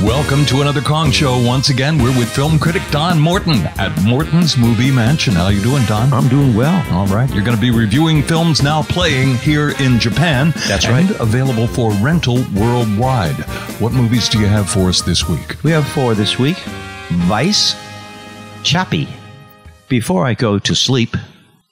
Welcome to another Kong Show. Once again, we're with film critic Don Morton at Morton's Movie Mansion. How you doing, Don? I'm doing well. All right. You're going to be reviewing films now playing here in Japan. That's right. And available for rental worldwide. What movies do you have for us this week? We have 4 this week. Vice, Chappie, Before I Go to Sleep,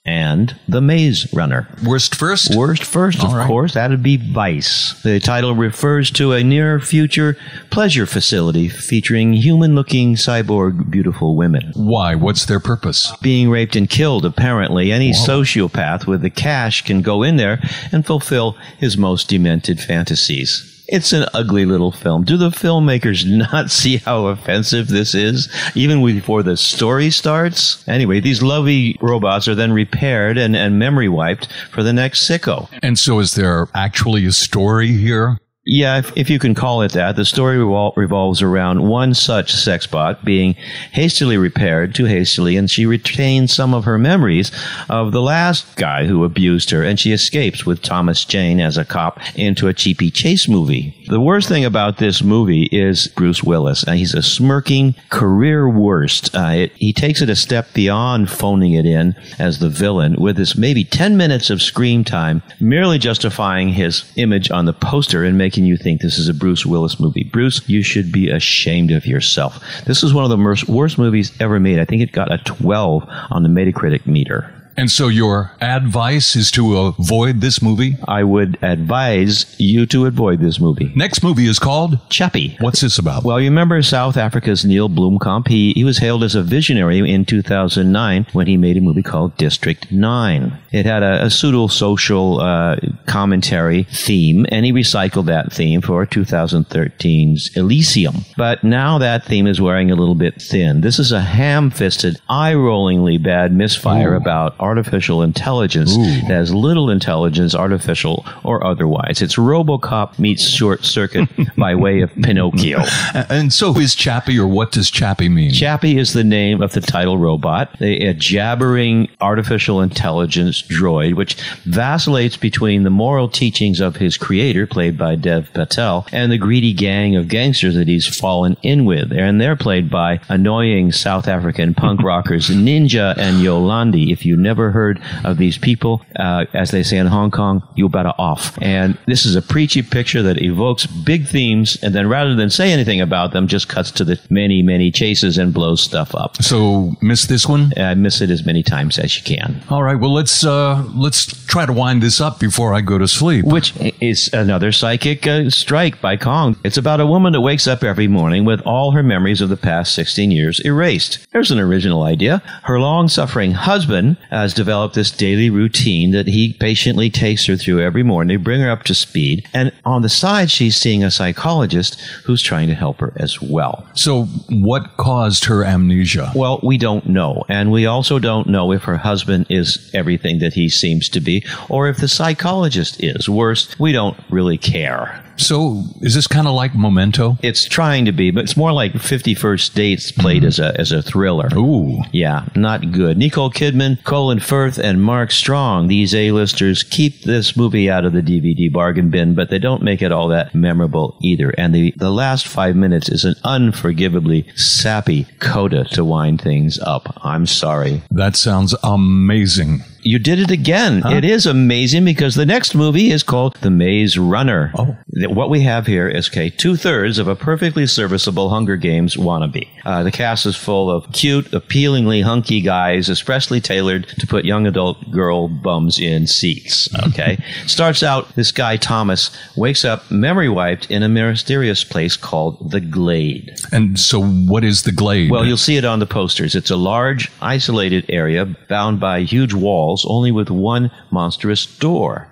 and The Maze Runner. Worst first? Worst first, of course. That'd be Vice. The title refers to a near-future pleasure facility featuring human-looking cyborg beautiful women. Why? What's their purpose? Being raped and killed, apparently. Any sociopath with the cash can go in there and fulfill his most demented fantasies. It's an ugly little film. Do the filmmakers not see how offensive this is, even before the story starts? Anyway, these lovely robots are then repaired and memory wiped for the next sicko. And so is there actually a story here? Yeah, if you can call it that. The story revolves around one such sex bot being hastily repaired, too hastily, and she retains some of her memories of the last guy who abused her, and she escapes with Thomas Jane as a cop into a Chappie chase movie. The worst thing about this movie is Bruce Willis. He's a smirking career worst. He takes it a step beyond phoning it in as the villain with his maybe 10 minutes of screen time, merely justifying his image on the poster and making you think this is a Bruce Willis movie. Bruce, you should be ashamed of yourself. This is one of the worst movies ever made. I think it got a 12 on the Metacritic meter. And so your advice is to avoid this movie? I would advise you to avoid this movie. Next movie is called? Chappie. What's this about? Well, you remember South Africa's Neil Blomkamp? He was hailed as a visionary in 2009 when he made a movie called District 9. It had a pseudo-social commentary theme, and he recycled that theme for 2013's Elysium. But now that theme is wearing a little bit thin. This is a ham-fisted, eye-rollingly bad misfire about artificial intelligence that has little intelligence, artificial or otherwise. It's RoboCop meets Short Circuit by way of Pinocchio. And so is Chappie, or what does Chappie mean? Chappie is the name of the title robot, a jabbering artificial intelligence droid, which vacillates between the moral teachings of his creator, played by Dev Patel, and the greedy gang of gangsters that he's fallen in with. And they're played by annoying South African punk rockers Ninja and Yolandi. If you never heard of these people, as they say in Hong Kong, you better off. And this is a preachy picture that evokes big themes, and then rather than say anything about them, just cuts to the many, many chases and blows stuff up. So, miss this one? Miss it as many times as you can. All right, well, let's try to wind this up before I go to sleep. Which is another psychic strike by Kong. It's about a woman that wakes up every morning with all her memories of the past 16 years erased. There's an original idea. Her long-suffering husband has developed this daily routine that he patiently takes her through every morning to bring her up to speed. And on the side, she's seeing a psychologist who's trying to help her as well. So what caused her amnesia? Well, we don't know. And we also don't know if her husband is everything that he seems to be, or if the psychologist is. Worse, we don't really care. So, is this kind of like Memento? It's trying to be, but it's more like 50 First Dates played as a thriller. Ooh. Yeah, not good. Nicole Kidman, Colin Firth, and Mark Strong. These A-listers keep this movie out of the DVD bargain bin, but they don't make it all that memorable either. And the last 5 minutes is an unforgivably sappy coda to wind things up. I'm sorry. That sounds amazing. You did it again. Huh? It is amazing because the next movie is called The Maze Runner. Oh. What we have here is, two-thirds of a perfectly serviceable Hunger Games wannabe. The cast is full of cute, appealingly hunky guys, expressly tailored to put young adult girl bums in seats. Okay? Starts out, this guy, Thomas, wakes up memory wiped in a mysterious place called The Glade. And so what is The Glade? Well, you'll see it on the posters. It's a large, isolated area bound by huge walls, only with one monstrous door.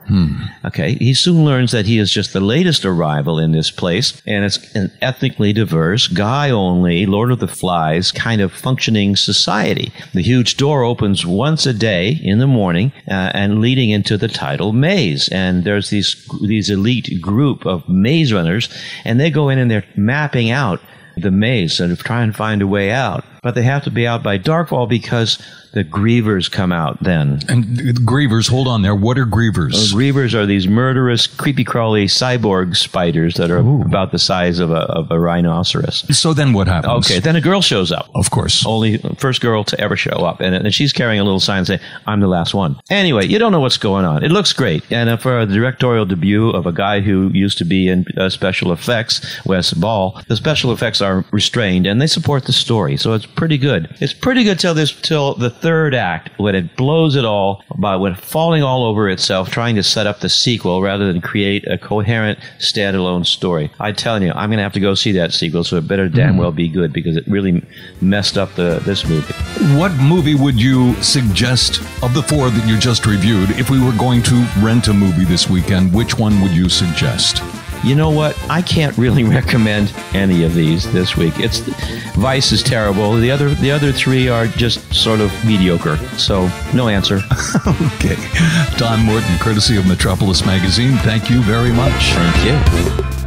Okay, he soon learns that he is just the latest arrival in this place, and it's an ethnically diverse, guy-only, Lord of the Flies kind of functioning society. The huge door opens once a day in the morning, and leading into the title Maze. And there's these elite group of maze runners, and they go in and they're mapping out the maze and try and find a way out. But they have to be out by darkfall because the grievers come out then. And grievers, hold on there. What are grievers? Grievers are these murderous, creepy-crawly cyborg spiders that are about the size of a rhinoceros. So then what happens? Okay, then a girl shows up. Of course. Only first girl to ever show up. And she's carrying a little sign saying, I'm the last one. Anyway, you don't know what's going on. It looks great. And for the directorial debut of a guy who used to be in special effects, Wes Ball, the special effects are restrained and they support the story. So it's pretty good. It's pretty good till the third act, when it blows it all by when falling all over itself, trying to set up the sequel rather than create a coherent standalone story. I tell you, I'm going to have to go see that sequel, so it better damn well be good, because it really messed up this movie. What movie would you suggest of the 4 that you just reviewed? If we were going to rent a movie this weekend, which one would you suggest? You know what? I can't really recommend any of these this week. Vice is terrible. The other 3 are just sort of mediocre. So, no answer. Okay. Don Morton, courtesy of Metropolis Magazine, thank you very much. Thank you.